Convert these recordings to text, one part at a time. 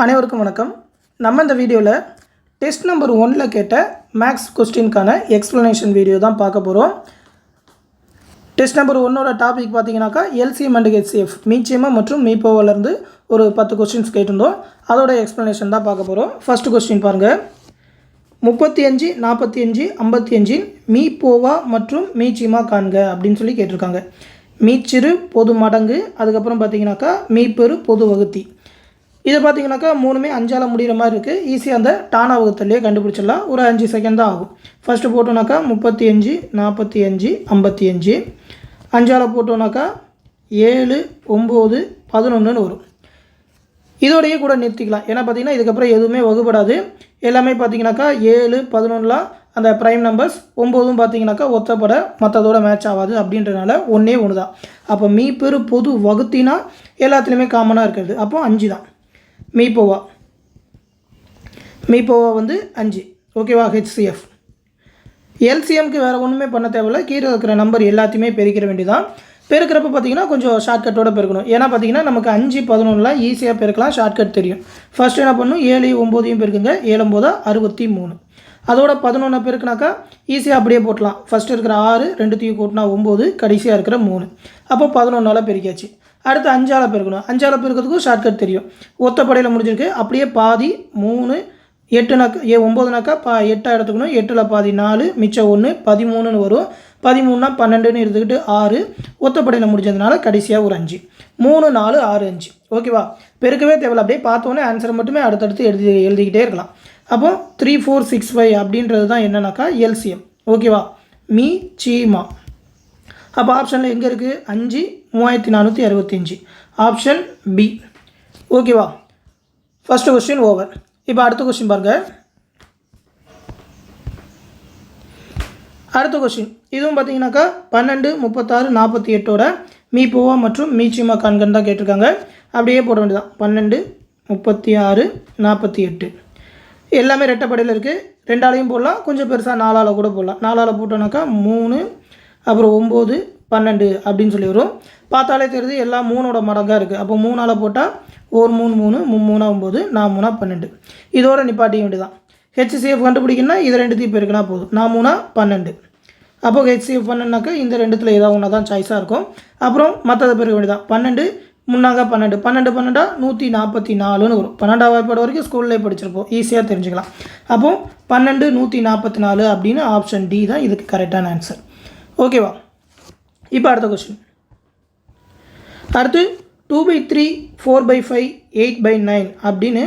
அனைவருக்கும் வணக்கம். நம்ம இந்த வீடியோவில் டெஸ்ட் நம்பர் 1ல் கேட்ட மேக்ஸ் கொஸ்டினுக்கான எக்ஸ்ப்ளனேஷன் வீடியோ தான் பார்க்க போகிறோம். டெஸ்ட் நம்பர் 1ஓட டாபிக் பார்த்தீங்கன்னாக்கா எல்சிஎம் அண்ட் ஹெச்சிஎஃப் மீச்சிஎம் மற்றும் மீப்போவிலேருந்து ஒரு 10 கொஸ்டின்ஸ் கேட்டிருந்தோம். அதோட எக்ஸ்ப்ளனேஷன் தான் பார்க்க போகிறோம். ஃபஸ்ட்டு கொஸ்டின் பாருங்கள். 35, 45, 55 மீப்போவா மற்றும் மீச்சிமா காண்க அப்படின்னு சொல்லி கேட்டிருக்காங்க. மீச்சிறு பொது மடங்கு, அதுக்கப்புறம் பார்த்தீங்கன்னாக்கா மீப்பெரு பொது வகுத்தி. இதை பார்த்தீங்கன்னாக்கா மூணுமே 5ஆல் முடிகிற மாதிரி இருக்குது. ஈஸியாக அந்த டானா வகுத்தல்லையே கண்டுபிடிச்சிடலாம். ஒரு 5 செகண்ட் தான் ஆகும். ஃபஸ்ட்டு போட்டோன்னாக்கா 35, 45, 55. 5ஆல் போட்டோன்னாக்கா 7, 9, 11ன்னு வரும். இதோடையே கூட நிறுத்திக்கலாம். ஏன்னா பார்த்தீங்கன்னா இதுக்கப்புறம் எதுவுமே வகுப்படாது. எல்லாமே பார்த்தீங்கன்னாக்கா 7, 11லாம் அந்த ப்ரைம் நம்பர்ஸ், 9ம் பார்த்தீங்கன்னாக்கா ஒத்தப்பட மற்றதோட மேட்ச் ஆகாது. அப்படின்றனால ஒன்றே ஒன்று தான். அப்போ மீப்பெரு பொது வகுத்தினா எல்லாத்துலேயுமே காமனாக இருக்கிறது. அப்போ 5 தான். மீப்போவா வந்து 5. ஓகேவா? ஹெச்சிஎஃப். எல்சிஎம்க்கு வேறு ஒன்றுமே பண்ண தேவையில்லை. கீழே இருக்கிற நம்பர் எல்லாத்தையுமே பெருக்கிற வேண்டியதான். பெருக்கிறப்ப பார்த்தீங்கன்னா கொஞ்சம் ஷார்ட்கட்டோடு பெருக்கணும். ஏன்னா பார்த்தீங்கன்னா நமக்கு 5, 11லாம் ஈஸியாக பெருக்கலாம். ஷார்ட்கட் தெரியும். ஃபஸ்ட்டு என்ன பண்ணணும், 7, 9 பெருக்குங்க. 7, 9, 63. அதோட 11 பெருக்குனாக்கா ஈஸியாக அப்படியே போட்டலாம். ஃபஸ்ட்டு இருக்கிற 6, 2த்தையும் கூட்டினா 9, கடைசியாக இருக்கிற 3. அப்போ 11ஆல் பெருக்கியாச்சு. அடுத்து 5ஆல் பெருக்கணும். 5ஆல் பெருக்கிறதுக்கும் ஷார்ட்கட் தெரியும். ஒத்தப்படையில் முடிஞ்சிருக்கு. அப்படியே பாதி 3, 8னாக்கா 9னாக்கா 8 எடுத்துக்கணும். 8ல் பாதி 4, மிச்சம் 1, 13ன்னு வரும். 13னா 12ன்னு எடுத்துக்கிட்டு 6 ஒத்தப்படையில் முடிஞ்சதுனால கடைசியாக ஒரு 5. 3, 4, 6, 5. ஓகேவா? பெருக்கவே தேவையில்ல. அப்படியே பார்த்தோன்னே ஆன்சரை மட்டுமே அடுத்தடுத்து எழுதிக்கிட்டே இருக்கலாம். அப்போ 3, 4, 6, 5 அப்படின்றது தான் என்னன்னாக்கா எல்சிஎம். ஓகேவா? மீ சீமா. அப்போ ஆப்ஷனில் எங்கே இருக்குது? 5, 3465. Option B. ஓகேவா? First question over. இப்போ அடுத்த கொஸ்டின் பாருங்கள். அடுத்த கொஸ்டின் இதுவும் பார்த்தீங்கன்னாக்கா 12, 36, 48ஓட மீப்போவா மற்றும் மீச்சிமா காண்கன்னு தான் கேட்டிருக்காங்க. அப்படியே போட வேண்டியதான். 12, 36, 48 எல்லாமே ரெட்டைப்படையில் இருக்குது. 2ஆலையும் போடலாம். கொஞ்சம் பெருசாக 4ஆல் கூட போடலாம். 4ஆல் போட்டோன்னாக்கா 3, அப்புறம் 9, 12 அப்படின்னு சொல்லி வரும். பார்த்தாலே தெரியுது எல்லாம் 3ஓட மடங்காக இருக்குது. அப்போ 3ஆல் போட்டால் 1, 3, 3, 3, 9, 4, 12. இதோட நிப்பாட்டிக்க வேண்டியதான். ஹெச்சிஎஃப் கண்டுபிடிக்கணும்னா இது 2த்தையும் பெருக்கினா போதும். 4, 12. அப்போ ஹெச்சிஎஃப் பண்ணனாக்கா இந்த 2த்தில் ஏதாவது ஒன்றா தான் சாய்ஸாக இருக்கும். அப்புறம் மற்றதை பெருக்க வேண்டியதான். 12, 3, 12, 12, 12, 144ன்னு வரும். 12ஆம் வகுப்பு வரைக்கும் ஸ்கூல்லேயே படிச்சிருப்போம். ஈஸியாக தெரிஞ்சுக்கலாம். அப்போது 12, 144 அப்படின்னு ஆப்ஷன் டி தான் இதுக்கு கரெக்டான ஆன்சர். ஓகேவா? இப்போ அடுத்த கொஸ்டின். அடுத்து 2/3, 4/5, 8/9 அப்படின்னு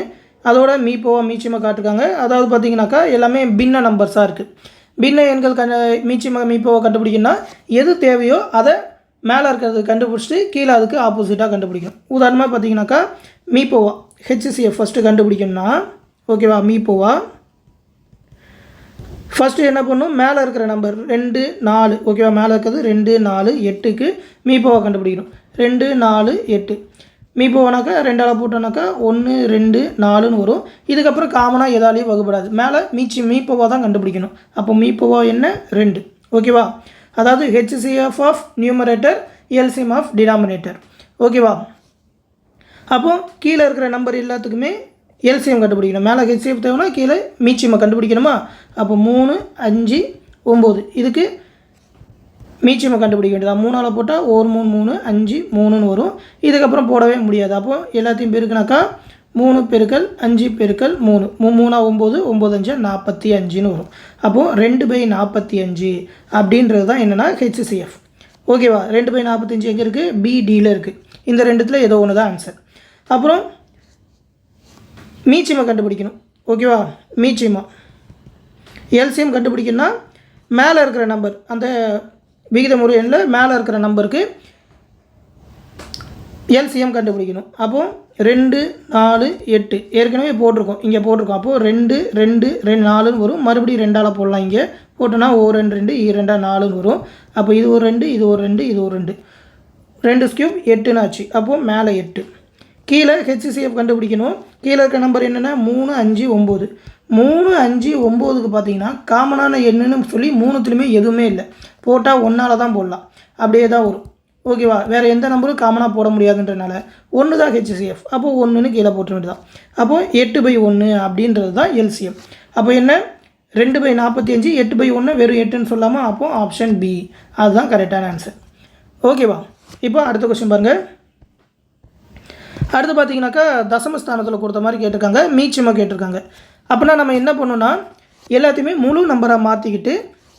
அதோட மீப்போவா மீச்சிமா காட்டுருக்காங்க. அதாவது பார்த்தீங்கன்னாக்கா எல்லாமே பின்ன நம்பர்ஸாக இருக்குது. பின்ன எண்கள் மீச்சிமா மீப்போவா கண்டுபிடிக்கணும்னா எது தேவையோ அதை மேலே இருக்கிறது கண்டுபிடிச்சிட்டு கீழே அதுக்கு ஆப்போசிட்டாக கண்டுபிடிக்கணும். உதாரணமாக பார்த்தீங்கன்னாக்கா மீப்போவா ஹெச்சிஎஃப் ஃபஸ்ட்டு கண்டுபிடிக்கணும்னா, ஓகேவா, மீப்போவா ஃபஸ்ட்டு என்ன பண்ணணும், மேலே இருக்கிற நம்பர் 2, 4, ஓகேவா, மேலே இருக்கிறது 2, 4, 8க்கு மீப்போவா கண்டுபிடிக்கணும். 2, 4, 8 மீப்போவானாக்கா 2ஆல் போட்டோன்னாக்கா 1, 2, 4ன்னு வரும். இதுக்கப்புறம் காமனாக எதாலையும் வகுப்படாது. மேலே மீப்போவா தான் கண்டுபிடிக்கணும். அப்போ மீப்போவா என்ன? 2. ஓகேவா? அதாவது HCF of numerator, LCM of denominator. ஓகேவா? அப்போது கீழே இருக்கிற நம்பர் எல்லாத்துக்குமே எல்சிஎம் கண்டுபிடிக்கணும். மேலே ஹெச்சிஎஃப் தேவைன்னா கீழே மீச்சிமா கண்டுபிடிக்கணுமா? அப்போ 3, 5, 9 இதுக்கு மீச்சிமா கண்டுபிடிக்க வேண்டியதான். 3ஆல் போட்டால் 1, 3, 3, 5, 3ன்னு வரும். இதுக்கப்புறம் போடவே முடியாது. அப்போது எல்லாத்தையும் பெருக்குனாக்கா 3 பெருக்கல் 5 பெருக்கல் 3, 3, 9, 9, 5, 45ன்னு வரும். அப்போது 2/45 அப்படின்றது தான் என்னென்னா ஹெச்சிஎஃப். ஓகேவா? 2/45 எங்கே இருக்குது? பிடியில் இருக்குது. இந்த 2த்தில் ஏதோ ஒன்று தான் ஆன்சர். அப்புறம் மீச்சிமா கண்டுபிடிக்கணும். ஓகேவா? மீச்சிமா எல்சிஎம் கண்டுபிடிக்கணும்னா மேலே இருக்கிற நம்பர், அந்த விகிதமுறை எண்ணில் மேலே இருக்கிற நம்பருக்கு எல்சிஎம் கண்டுபிடிக்கணும். அப்போது 2, 4, 8 ஏற்கனவே போட்டிருக்கோம், இங்கே போட்டிருக்கோம். அப்போது 2, 2, 2, 4ன்னு வரும். மறுபடியும் 2ஆல் போடலாம். இங்கே போட்டோன்னா 1, 2, 2, 4ன்னு வரும். அப்போ இது ஒரு 2, இது ஒரு 2, இது ஒரு 2, 2 ஸ்கியூப் 8ன்னு ஆச்சு. அப்போது மேலே 8. கீழே ஹெச்சிஎஃப் கண்டுபிடிக்கணும். கீழே இருக்க நம்பர் என்னென்னா 3, 5, 9. 3, 5, 9க்கு பார்த்தீங்கன்னா காமனான எண்ணுன்னு சொல்லி 3த்துலேயுமே எதுவுமே இல்லை. போட்டால் 1ஆல் தான் போடலாம். அப்படியே தான் வரும். ஓகேவா, வேறு எந்த நம்பரும் காமனாக போட முடியாதுன்றனால 1 தான் ஹெச்சிசிஎஃப். அப்போது 1ன்னு கீழே போட்ட வேண்டியதான். அப்போது 8/1 அப்படின்றது தான் எல்சிஎம். அப்போ என்ன 2/45, 8/1 வெறும் 8ன்னு சொல்லாமல், அப்போது ஆப்ஷன் பி அதுதான் கரெக்டான ஆன்சர். ஓகேவா. இப்போ அடுத்த கொஸ்டின் பாருங்கள். அடுத்து பார்த்தீங்கன்னாக்கா தசமஸ்தானத்தில் கொடுத்த மாதிரி கேட்டிருக்காங்க, மீச்சமாக கேட்டிருக்காங்க. அப்படின்னா நம்ம என்ன பண்ணணும்னா எல்லாத்தையுமே முழு நம்பராக மாற்றிக்கிட்டு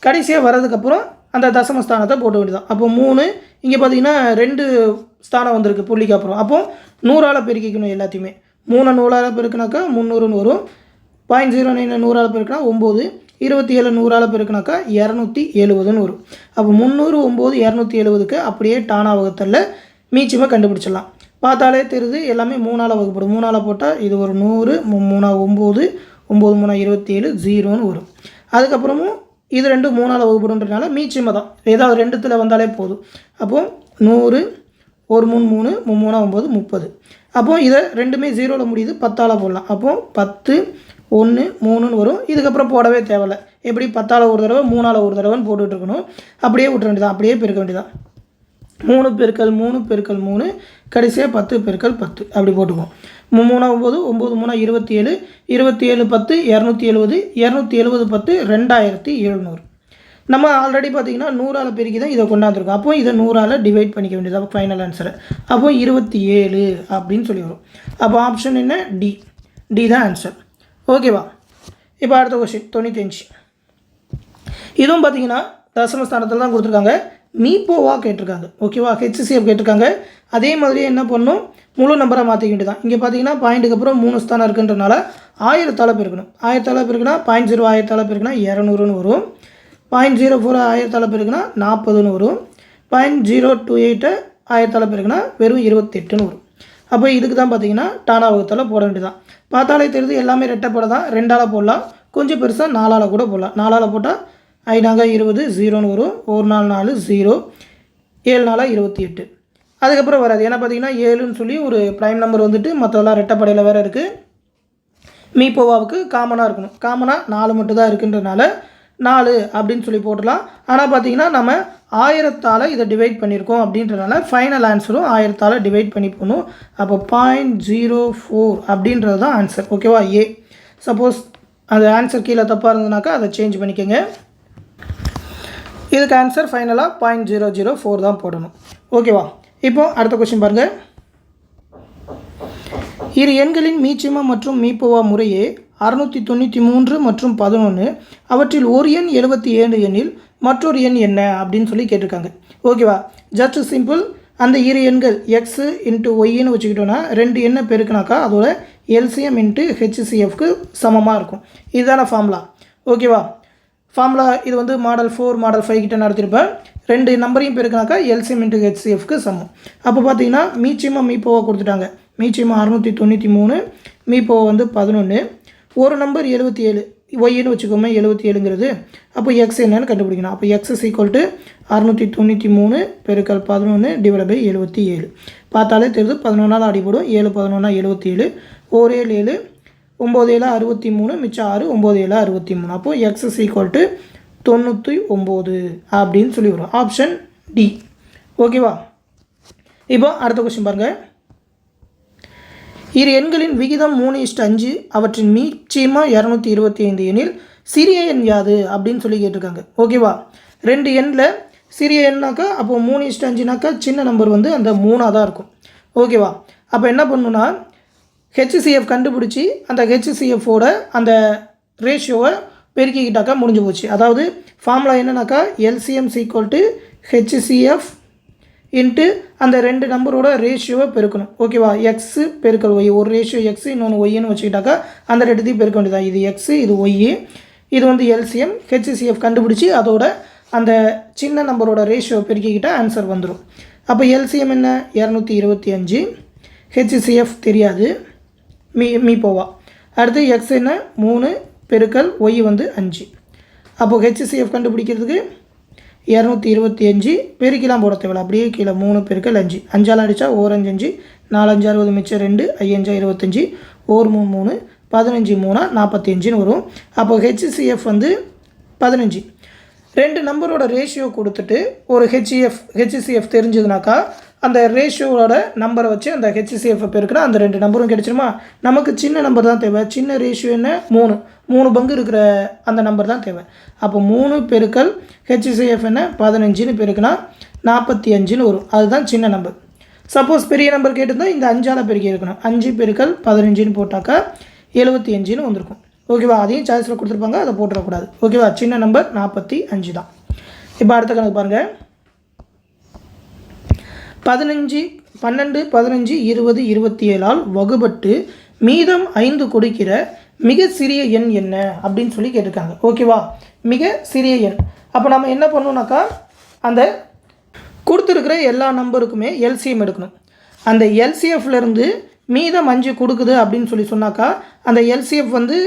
கடைசியாக வர்றதுக்கப்புறம் அந்த தசமஸ்தானத்தை போட்ட வேண்டியதான். அப்போ 3 இங்கே பார்த்தீங்கன்னா 2 ஸ்தானம் வந்திருக்கு புள்ளிக்கு அப்புறம். அப்போது 100ஆல் பெருக்கிக்கணும் எல்லாத்தையுமே. 3 100ஆல் பெருக்கினாக்கா 300ன்னு வரும். 0.09 100ஆல் பெருக்கினா 9, 27 100ஆல் பெருக்கினாக்கா 270ன்னு வரும். அப்போ 300 9 270க்கு அப்படியே டானா வகுத்தல்ல மீச்சமாக கண்டுபிடிச்சிடலாம். பார்த்தாலே தெரியுது எல்லாமே 3ஆல் வகுப்படும். 3ஆல் போட்டால் இது ஒரு 100, 3 9, 9 3 27 0ன்னு வரும். அதுக்கப்புறமும் இது 2 3ஆல் வகுப்படுன்றதுனால மீச்சமாக தான் ஏதாவது 2த்தில் வந்தாலே போதும். அப்போது 100, 1 3 3 3 9 30. அப்போது இதை ரெண்டுமே 0ல் முடியுது, 10ஆல் போடலாம். அப்போது 10 1 3ன்னு வரும். இதுக்கப்புறம் போடவே தேவையில்லை. எப்படி 10ஆல் ஒரு தடவை 3ஆல் ஒரு தடவைன்னு போட்டுகிட்டு இருக்கணும். அப்படியே விட்டுற வேண்டியதான், அப்படியே பெருக்க வேண்டியதான். 3 பெருக்கல் 3 பெருக்கல் 3 கடைசியாக 10 பெருக்கல் 10 அப்படி போட்டுக்குவோம். 3 9 9 3 27, 27 10 270, 270 10 2700. நம்ம ஆல்ரெடி பார்த்திங்கன்னா 100ஆல் பெருக்கி தான் இதை கொண்டாந்துருக்கோம். அப்போது இதை 100ஆல் டிவைட் பண்ணிக்க வேண்டியது ஃபைனல் ஆன்சரை. அப்போது 27 அப்படின்னு சொல்லி வரும். அப்போ ஆப்ஷன் என்ன, டி. டி தான் ஆன்சர். ஓகேவா. இப்போ அடுத்த கொஸ்டின் 95. இதுவும் பார்த்திங்கன்னா தசமஸ்தானத்தில் தான் கொடுத்துருக்காங்க. மீப்போவா கேட்டிருக்காங்க. ஓகேவா, ஹெச்சிசிஎஃப் கேட்டிருக்காங்க. அதே மாதிரி என்ன பண்ணணும், முழு நம்பராக மாற்றிக்க வேண்டியதான். இங்கே பார்த்தீங்கன்னா பாயிண்ட்டுக்கு அப்புறம் 3 ஸ்தானம் இருக்குன்றனால 1000ஆல் பெருக்கணும். 1000ஆல் பெருக்கினா 0.0 1000ஆல் பெருக்கினா 200ன்னு வரும். 0.04 1000ஆல் பெருக்கினா 40ன்னு வரும். 0.028 1000ஆல் பெருக்கினா வெறும் 28ன்னு வரும். அப்போ இதுக்கு தான் பார்த்தீங்கன்னா டானா வகுத்தால் போட வேண்டியதான். பார்த்தாலே தெரியுது எல்லாமே ரெட்டைப்பட தான். 2ஆல் போடலாம், கொஞ்சம் பெருசாக 4ஆல் கூட போடலாம். 4ஆல் போட்டால் 5 20 0ன்னு வரும். 1 4 4 0, 7 4 28. அதுக்கப்புறம் வராது. ஏன்னா பார்த்தீங்கன்னா 7ன்னு சொல்லி ஒரு ப்ரைம் நம்பர் வந்துட்டு மற்றதெல்லாம் ரெட்டைப்படையில் வேறு இருக்குது. மீப்போவாவுக்கு காமனாக இருக்கணும். காமனாக 4 மட்டும் தான் இருக்குன்றனால 4 அப்படின்னு சொல்லி போடலாம். ஆனால் பார்த்தீங்கன்னா நம்ம 1000ஆல் இதை டிவைட் பண்ணியிருக்கோம் அப்படின்றனால ஃபைனல் ஆன்சரும் 1000ஆல் டிவைட் பண்ணி போகணும். அப்போ 0.04 அப்படின்றது தான் ஆன்சர். ஓகேவா. ஏ. சப்போஸ் அந்த ஆன்சர் கீழே தப்பாக இருந்ததுனாக்கா அதை சேஞ்ச் பண்ணிக்கோங்க. இதுக்கு ஆன்சர் ஃபைனலாக 0.004 தான் போடணும். ஓகேவா. இப்போ அடுத்த கொஸ்டின் பாருங்கள். இரு எண்களின் மீச்சிமா மற்றும் மீப்போவா முறையே 693 மற்றும் 11. அவற்றில் ஒரு எண் 77 எண்ணில் மற்றொரு எண் என்ன அப்படின்னு சொல்லி கேட்டிருக்காங்க. ஓகேவா. Just simple. அந்த இரு எண்கள் எக்ஸ் இன்ட்டு ஒய்ன்னு வச்சுக்கிட்டோன்னா 2 எண்ணை பெருக்கினாக்கா அதோட எல்சிஎம் இன்ட்டு ஹெச்சிசிஎஃப்க்கு சமமாக இருக்கும். இதுதான ஃபார்முலா. ஓகேவா. ஃபார்முலா இது வந்து மாடல் 4 மாடல் 5 கிட்ட நடத்திருப்பேன். 2 நம்பரையும் பெருக்கினாக்கா எல்சிஎம் இன்ட்டு ஹெச்சிசிஎஃப்க்கு சமம். அப்போ பார்த்தீங்கன்னா மீச்சிமா மீப்போவா கொடுத்துட்டாங்க. மீச்சிமா 693, மீப்போவா வந்து 11. ஒரு நம்பர் 77 ஒய்ன்னு வச்சுக்கோமே 77ங்கிறது. அப்போ எக்ஸ் என்னன்னு கண்டுபிடிக்கணும். அப்போ எக்ஸ் இஸ் ஈக்குவல் டு 693 பெருக்கல் 11 டிவைட் பை 77. பார்த்தாலே தெரியுது 11ஆல் அடிபடும். 7 11 77, 1 7 7, 9 7 63, மிச்சம் 6, 9 7 63. அப்போது எக்ஸ் இஸ் ஈக்குவல் டு 99 அப்படின்னு சொல்லி வரும். Option D. ஓகேவா. இப்போ அடுத்த கொஸ்டின் பாருங்கள். இரு எண்களின் விகிதம் 3:5. அவற்றின் மீச்சிமா 225 எண்ணில் சிறிய எண் யாது அப்படின்னு சொல்லி கேட்டிருக்காங்க. ஓகேவா. 2 எண்ணில் சிறிய எண்ணாக்கா அப்போது 3:5னாக்கா சின்ன நம்பர் வந்து அந்த 3ஆக தான் இருக்கும். ஓகேவா. அப்போ என்ன பண்ணணுன்னா ஹெச்சிசிஎஃப் கண்டுபிடிச்சி அந்த ஹெச்சிசிஎஃபோட அந்த ரேஷியோவை பெருக்கிக்கிட்டாக்கா முடிஞ்சு போச்சு. அதாவது ஃபார்முலா என்னன்னாக்கா LCM equal to HCF into அந்த 2 நம்பரோட ரேஷியோவை பெருக்கணும். ஓகேவா. எக்ஸு பெருக்கல் ஒய், ஒரு ரேஷியோ எக்ஸு இன்னொன்று ஒய்ன்னு வச்சுக்கிட்டாக்கா அந்த 2த்தையும் பெருக்க வேண்டியதான். இது எக்ஸு இது ஒய்யு, இது வந்து எல்சிஎம். ஹெச்சிசிஎஃப் கண்டுபிடிச்சி அதோட அந்த சின்ன நம்பரோட ரேஷியோவை பெருக்கிக்கிட்டால் ஆன்சர் வந்துடும். அப்போ எல்சிஎம் என்ன 225, ஹெச்சிசிஎஃப் தெரியாது மீப்போவா. அடுத்து எக்ஸ் என்ன 3 பெருக்கல் ஒய் வந்து 5. அப்போது ஹெச்சிசிஎஃப் கண்டுபிடிக்கிறதுக்கு 225 பெருக்கிலாம் போட தேவையில்ல. அப்படியே கீழே 3 பெருக்கல் 5. 5ஆல் அடித்தா 1 5 5, 4 5 60, மிச்சம் 2, 5 25, 1 3 3, 15 3 45ன்னு வரும். அப்போ ஹெச்சிசிஎஃப் வந்து 15. 2 நம்பரோட ரேஷியோ கொடுத்துட்டு ஒரு HCF தெரிஞ்சதுனாக்கா அந்த ரேஷியோவோட நம்பரை வச்சு அந்த HCF பெருக்கினா அந்த 2 நம்பரும் கிடைச்சிருமா. நமக்கு சின்ன நம்பர் தான் தேவை. சின்ன ரேஷியோ என்ன 3 பங்கு இருக்கிற அந்த நம்பர் தான் தேவை. அப்போ 3 பெருக்கல் HCF என்ன 15ன்னு பெருக்கினா 45ன்னு வரும். அதுதான் சின்ன நம்பர். சப்போஸ் பெரிய நம்பர் கேட்டிருந்தால் இந்த 5ஆல் பெருக்கி இருக்கணும். 5 பெருக்கல் 15ன்னு போட்டாக்கா 75ன்னு வந்திருக்கும். ஓகேவா. அதையும் சாய்ஸில் கொடுத்துருப்பாங்க, அதை போட்டுறக்கூடாது. ஓகேவா. சின்ன நம்பர் 45 தான். இப்போ அடுத்த கணக்கு பாருங்கள். 12, 15, 20, 27ஆல் வகுபட்டு மீதம் 5 கொடுக்கிற மிக சிறிய எண் என்ன அப்படின்னு சொல்லி கேட்டிருக்காங்க. ஓகேவா. மிக சிறிய எண். அப்போ நம்ம என்ன பண்ணணும்னாக்கா அந்த கொடுத்துருக்கிற எல்லா நம்பருக்குமே எல்சிஎம் எடுக்கணும். அந்த எல்சிஎஃப்லேருந்து மீதம் 5 கொடுக்குது அப்படின்னு சொல்லி சொன்னாக்கா அந்த எல்சிஎஃப் வந்து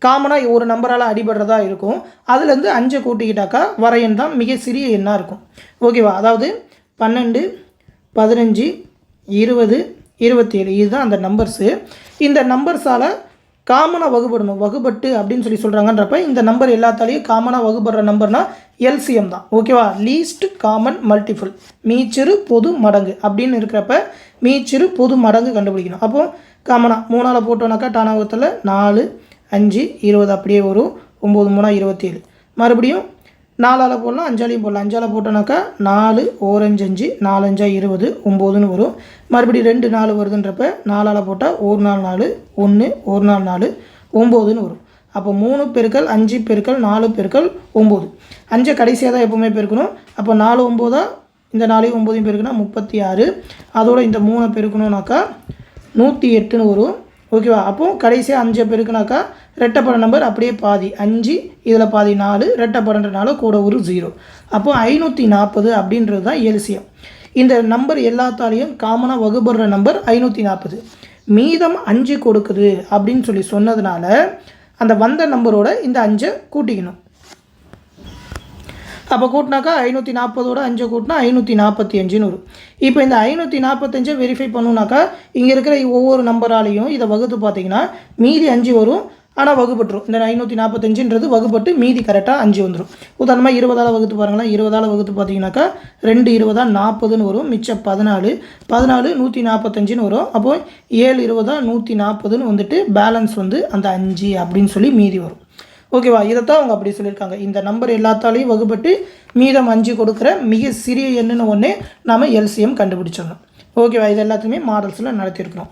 காமனாக ஒரு நம்பரால் அடிபடுறதா இருக்கும். அதுலேருந்து 5 கூட்டிக்கிட்டாக்கா வர எண் தான் மிக சிறிய எண்ணாக இருக்கும். ஓகேவா. அதாவது 12, 15, 20, 27 இதுதான் அந்த நம்பர்ஸு. இந்த நம்பர்ஸால் காமனாக வகுபடணும். வகுபட்டு அப்படின்னு சொல்லி சொல்கிறாங்கன்றப்ப இந்த நம்பர் எல்லாத்தாலையும் காமனாக வகுபடுற நம்பர்னால் எல்சிஎம் தான். ஓகேவா. லீஸ்ட் காமன் மல்டிபிள் மீச்சிறு பொது மடங்கு அப்படின்னு இருக்கிறப்ப மீச்சிறு பொது மடங்கு கண்டுபிடிக்கணும். அப்போது காமனாக 3ஆல் போட்டோன்னாக்கா டானாவத்தில் 4, 5, 20 அப்படியே வரும். 9, 3, 27. மறுபடியும் 4ஆல் போடலாம், 5ஆலையும் போடலாம். 5ஆல் போட்டோன்னாக்கா 4, 1, 5, 4, 5, 20, 9ன்னு வரும். மறுபடியும் 2, 4 வருதுன்றப்ப 4ஆல் போட்டால் 1, 4, 4, 1, 1, 4, 4, 9ன்னு வரும். அப்போ 3 பெருக்கல் 5 பெருக்கல் 4 பெருக்கல் 9. 5 கடைசியாக தான் எப்போவுமே பெருக்கணும். அப்போ 4, 9 இந்த 4, 9 பெருக்குனா 36. அதோட இந்த 3 பெருக்கணும்னாக்கா 108ன்னு வரும். ஓகேவா. அப்போது கடைசியாக 5 பெருக்குனாக்கா ரெட்டப்பட நம்பர் அப்படியே பாதி 5 இதில் பாதி 4 ரெட்டப்படன்றனால கூட ஒரு 0. அப்போது 540 அப்படின்றது தான் எல்சிஎம். இந்த நம்பர் எல்லாத்தாலையும் காமனாக வகுபடுற நம்பர் 540. மீதம் 5 கொடுக்குது அப்படின்னு சொல்லி சொன்னதுனால அந்த வந்த நம்பரோட இந்த 5 கூட்டிக்கணும். அப்போ கூட்டினாக்கா 540ஓட 5 கூட்டினா 545ன்னு வரும். இப்போ இந்த 545 வெரிஃபை பண்ணணுனாக்கா இங்கே இருக்கிற ஒவ்வொரு நம்பராலையும் இதை வகுத்து பார்த்தீங்கன்னா மீதி 5 வரும். ஆனால் வகுப்பட்டுரும். இந்த 545ன்றது வகுப்பட்டு மீதி கரெக்டாக 5 வந்துடும். உதாரணமாக 20ஆல் வகுத்து பாருங்களேன். 20ஆல் வகுத்து பார்த்தீங்கன்னாக்கா 2 20 40ன்னு வரும். மிச்சம் 14 145ன்னு வரும். அப்போது 7 20 140ன்னு வந்துட்டு பேலன்ஸ் வந்து அந்த 5 அப்படின்னு சொல்லி மீதி வரும். ஓகேவா. இதைத்தான் அவங்க அப்படி சொல்லியிருக்காங்க. இந்த நம்பர் எல்லாத்தாலையும் வகுப்பட்டு மீதம் 5 கொடுக்குற மிக சிறிய எண்ணுன்னு ஒன்றே நாம் எல்சிஎம் கண்டுபிடிச்சிடணும். ஓகேவா. இது எல்லாத்தையுமே மாடல்ஸில் நடத்தியிருக்கிறோம்.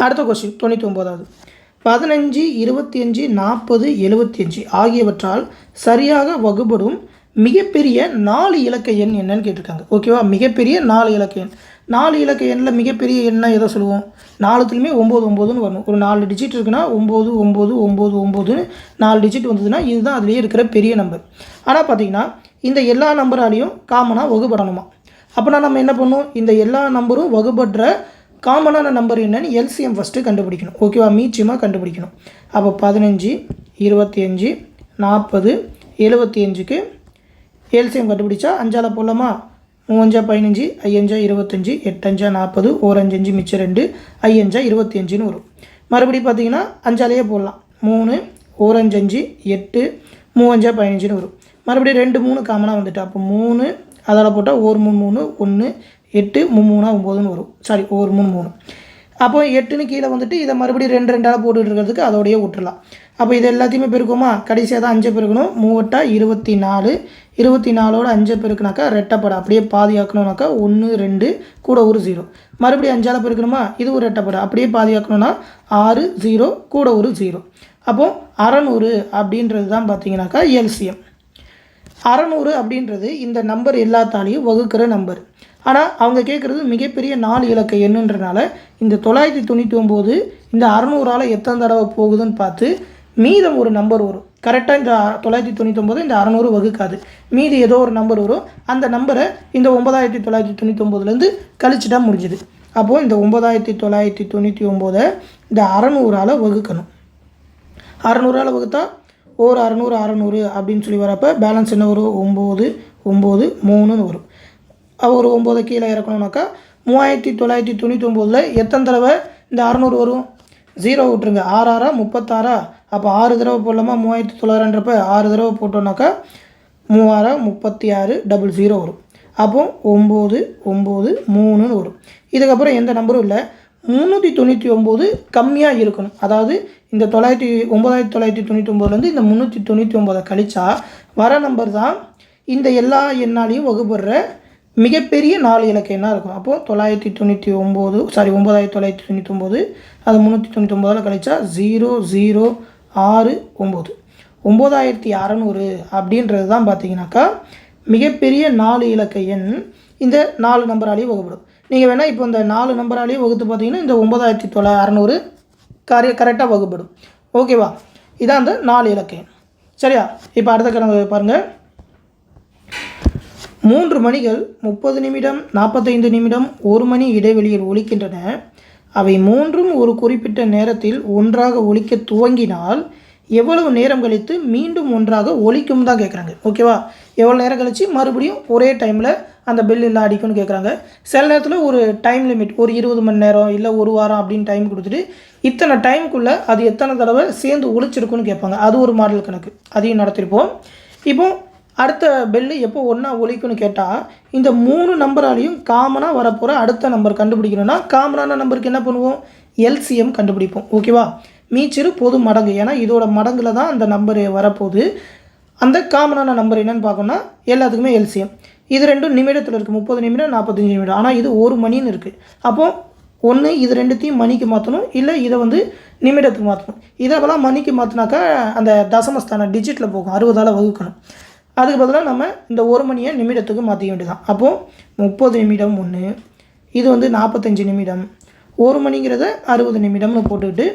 அடுத்த கொஸ்டின் 99வது. 15, 25, 40, 75 ஆகியவற்றால் சரியாக வகுபடும் மிகப்பெரிய 4 இலக்க எண் என்னன்னு கேட்டிருக்காங்க. ஓகேவா. மிகப்பெரிய 4 இலக்க எண். 4 இலக்க எண்ணில் மிகப்பெரிய எண்ணை எதை சொல்லுவோம்? 4த்துலையுமே 9 9ன்னு வரணும். ஒரு 4 டிஜிட் இருக்குன்னா 9 9 9 9ன்னு 4 டிஜிட் வந்ததுன்னா இதுதான் அதுலேயே இருக்கிற பெரிய நம்பர். ஆனால் பார்த்திங்கன்னா இந்த எல்லா நம்பராலையும் காமனாக வகுபடணுமா. அப்படின்னா நம்ம என்ன பண்ணணும்? இந்த எல்லா நம்பரும் வகுபடுற காமனான நம்பர் என்னன்னு எல்சிஎம் ஃபஸ்ட்டு கண்டுபிடிக்கணும். ஓகேவா. மீச்சியமாக கண்டுபிடிக்கணும். அப்போ 15, 25, 40, 75க்கு எல்சிஎம் கண்டுபிடிச்சா 5ஆல் போடலாமா? 3 15, 5 25, 8 40, 1 5 மிச்சம் 2, 5 25ன்னு வரும். மறுபடியும் பார்த்தீங்கன்னா 5ஆலேயே போடலாம். 3 1 5 8 3 15ன்னு வரும். மறுபடியும் 2 3 காமனாக வந்துட்டு அப்போ 3 அதால் போட்டால் 1 3 3 1 8 3 9ன்னு வரும். சாரி 1 3 3. அப்போ 8ன்னு கீழே வந்துட்டு இதை மறுபடியும் 2 2ஆல் போட்டுட்டு இருக்கிறதுக்கு அதோடையே விட்டுடலாம். அப்போ இது எல்லாத்தையுமே பெருக்குமா? கடைசியாக தான் 5 பெருக்கணும். 3 24. 24ஓட 5 பெருக்குனாக்கா ரெட்டப்படை அப்படியே பாதியாக்கணும்னாக்கா 1 2 கூட ஒரு 0. மறுபடியும் 5ஆல் பெருக்கணுமா? இது ஒரு ரெட்டப்படை அப்படியே பாதியாக்கணும்னா 6 0 கூட ஒரு 0. அப்போது 600 அப்படின்றது தான் பார்த்தீங்கன்னாக்கா எல்சிஎம். 600 அப்படின்றது இந்த நம்பர் எல்லாத்தாலையும் வகுக்கிற நம்பர். ஆனால் அவங்க கேட்குறது மிகப்பெரிய 4 இலக்க எண்ணுன்றனால இந்த 999 இந்த 600ஆல் எத்தனை தடவை போகுதுன்னு பார்த்து மீதம் ஒரு நம்பர் வரும். கரெக்டாக இந்த 999 இந்த 600 வகுக்காது. மீதி ஏதோ ஒரு நம்பர் வரும். அந்த நம்பரை இந்த 9999லேருந்து கழிச்சிட்டா முடிஞ்சுது. அப்போது இந்த 9999 இந்த 600ஆல் வகுக்கணும். 600ஆல் வகுத்தா ஒரு 600 600 அப்படின்னு சொல்லி வரப்போ பேலன்ஸ் என்ன வரும்? 9 9 3ன்னு வரும். ஒரு 9 கீழே இறக்கணும்னாக்கா 3999 எத்தனை தடவை இந்த 600 வரும்? 0 விட்டுருங்க. 6 6 36 அப்போ 6 தடவை போடலாமா 3900ன்றப்ப 6 தடவை போட்டோம்னாக்கா 3036 வரும். அப்போது 993 வரும். இதுக்கப்புறம் எந்த நம்பரும் இல்லை. 399 கம்மியாக இருக்கணும். அதாவது இந்த 9999 இந்த 399 கழிச்சா வர நம்பர் தான் இந்த எல்லா எண்ணாலையும் வகுப்படுற மிகப்பெரிய 4 இலக்க எண்ணாக இருக்கும். அப்போது 9999 அது 399 கழிச்சா 0069 9600 அப்படின்றது தான் பார்த்தீங்கன்னாக்கா மிகப்பெரிய 4 இலக்க எண் இந்த 4 நம்பராலேயும் வகுப்படும். நீங்கள் வேணால் இப்போ இந்த 4 நம்பராலேயும் வகுத்து பார்த்தீங்கன்னா இந்த 9600 கரெக்டாக வகுப்படும். ஓகேவா? இதான் அந்த 4 இலக்க எண். சரியா? இப்போ அடுத்த கணக்கு பாருங்கள். 3 மணிகள் 30 நிமிடம் 45 நிமிடம் 1 மணி இடைவெளியில் ஒலிக்கின்றன. அவை மூன்றும் ஒரு குறிப்பிட்ட நேரத்தில் ஒன்றாக ஒலிக்க துவங்கினால் எவ்வளவு நேரம் கழித்து மீண்டும் ஒன்றாக ஒலிக்கும் தான் கேட்குறாங்க. ஓகேவா? எவ்வளோ நேரம் கழித்து மறுபடியும் ஒரே டைமில் அந்த பெல் எல்லாம் அடிக்கும்னு கேட்குறாங்க. சில நேரத்தில் ஒரு டைம் லிமிட் ஒரு 20 மணி நேரம் இல்லை ஒரு வாரம் அப்படின்னு டைம் கொடுத்துட்டு இத்தனை டைமுக்குள்ளே அது எத்தனை தடவை சேர்ந்து ஒலிச்சிருக்குன்னு கேட்பாங்க. அது ஒரு மாடல் கணக்கு, அதையும் நடத்திருப்போம். இப்போது அடுத்த பெல்லு எப்போ ஒன்றா ஒலிக்குன்னு கேட்டால் இந்த 3 நம்பராலையும் காமனாக வரப்போகிற அடுத்த நம்பர் கண்டுபிடிக்கணும்னா காமனான நம்பருக்கு என்ன பண்ணுவோம்? எல்சிஎம் கண்டுபிடிப்போம். ஓகேவா? மீச்சிறு பொது மடங்கு, ஏன்னா இதோட மடங்கில் தான் அந்த நம்பர் வரப்போகுது. அந்த காமனான நம்பர் என்னென்னு பார்க்கணுன்னா எல்லாத்துக்குமே எல்சிஎம். இது ரெண்டும் நிமிடத்தில் இருக்குது, 30 நிமிடம் 45 நிமிடம். ஆனால் இது 1 மணின்னு இருக்குது. அப்போது ஒன்று இது ரெண்டுத்தையும் மணிக்கு மாற்றணும், இல்லை இதை நிமிடத்துக்கு மாற்றணும். இதெல்லாம் மணிக்கு மாற்றினாக்கா அந்த தசமஸ்தான டிஜிட்டில் போகும், 60ஆல் வகுக்கணும். அதுக்கு பதிலாக நம்ம இந்த 1 மணியை நிமிடத்துக்கு மாற்றிக்க வேண்டியதான். அப்போது 30 நிமிடம் ஒன்று, இது 45 நிமிடம், 1 மணிங்கிறத 60 நிமிடம்னு போட்டுக்கிட்டு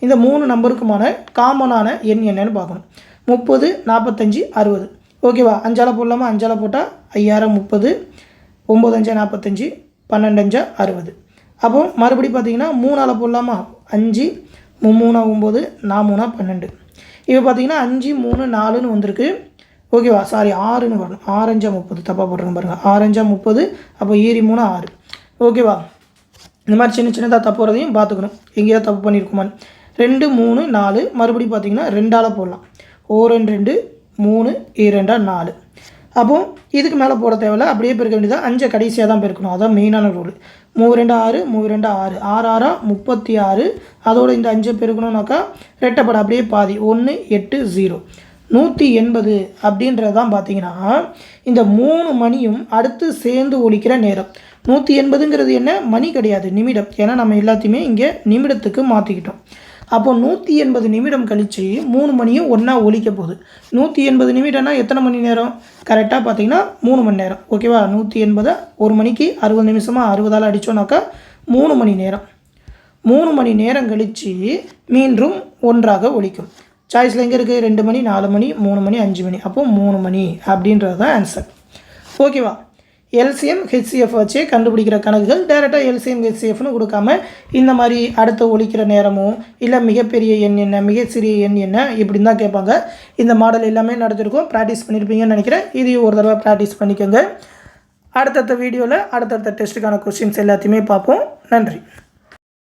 இந்த 3 நம்பருக்குமான காமனான எண் என்னன்னு பார்க்கணும். 30 45 60. ஓகேவா? 5ஆல் போடலாமா? 5ஆல் போட்டால் 5030, 9 5 45, 12 60. அப்போது மறுபடி பார்த்திங்கன்னா 3ஆல் போடலாமா? 5 3 9 4 12. இப்போ பார்த்திங்கன்னா 5 3 4ன்னு வந்திருக்கு. ஓகேவா? சாரி 6ன்னு வரணும். 6 5 30 தப்பாக போட்டுருங்க பாருங்கள். 6 5 30. அப்போ 7 3 6. ஓகேவா? இந்த மாதிரி சின்னதாக தப்பு வரதையும் பார்த்துக்கணும், எங்கேயாவது தப்பு பண்ணியிருக்குமான்னு. 2 3 4 மறுபடியும் பார்த்திங்கன்னா 2ஆல் போடலாம். 1 2 3 2 4. அப்போது இதுக்கு மேலே போட தேவையில்லை, அப்படியே பெருக்க வேண்டியதாக. 5 கடைசியாக தான் பெருக்கணும், அதான் மெயினான ரூல். 3 2 6 3 2 6 6 6 36. அதோட இந்த 5 பெருக்கணும்னாக்கா ரெட்டப்பட அப்படியே பாதி 1 8 0 180 அப்படின்றது தான் பார்த்திங்கன்னா இந்த 3 மணியும் அடுத்து சேர்ந்து ஒலிக்கிற நேரம். 180ங்கிறது என்ன? மணி கிடையாது, நிமிடம். ஏன்னா நம்ம எல்லாத்தையுமே இங்கே நிமிடத்துக்கு மாற்றிக்கிட்டோம். அப்போ 180 நிமிடம் கழித்து 3 மணியும் ஒன்றா ஒலிக்க போகுது. 180 நிமிடம்னா எத்தனை மணி நேரம்? கரெக்டாக பார்த்திங்கன்னா 3 மணி நேரம். ஓகேவா? 180 1 மணிக்கு 60 நிமிஷமாக 60ஆல் அடித்தோன்னாக்கா 3 மணி நேரம். 3 மணி நேரம் கழித்து மீண்டும் ஒன்றாக ஒலிக்கும். சாய்ஸில் எங்கே இருக்குது? 2 மணி 4 மணி 3 மணி 5 மணி. அப்போது 3 மணி அப்படின்றது தான் ஆன்சர். ஓகேவா? எல்சிஎம் ஹெச்சிஎஃப் வச்சே கண்டுபிடிக்கிற கணக்குகள் டேரெக்டாக எல்சிஎம் ஹெச்சிஎஃப்னு கொடுக்காம இந்த மாதிரி அடுத்த ஒலிக்கிற நேரமோ இல்லை மிகப்பெரிய எண் என்ன மிக சிறிய எண் என்ன இப்படின்னு தான் கேட்பாங்க. இந்த மாடல் எல்லாமே நடத்திருக்கோம், ப்ராக்டிஸ் பண்ணியிருப்பீங்கன்னு நினைக்கிறேன். இதையும் ஒரு தடவை ப்ராக்டிஸ் பண்ணிக்கோங்க. அடுத்தடுத்த வீடியோவில் அடுத்தடுத்த டெஸ்ட்டுக்கான கொஸ்டின்ஸ் எல்லாத்தையுமே பார்ப்போம். நன்றி.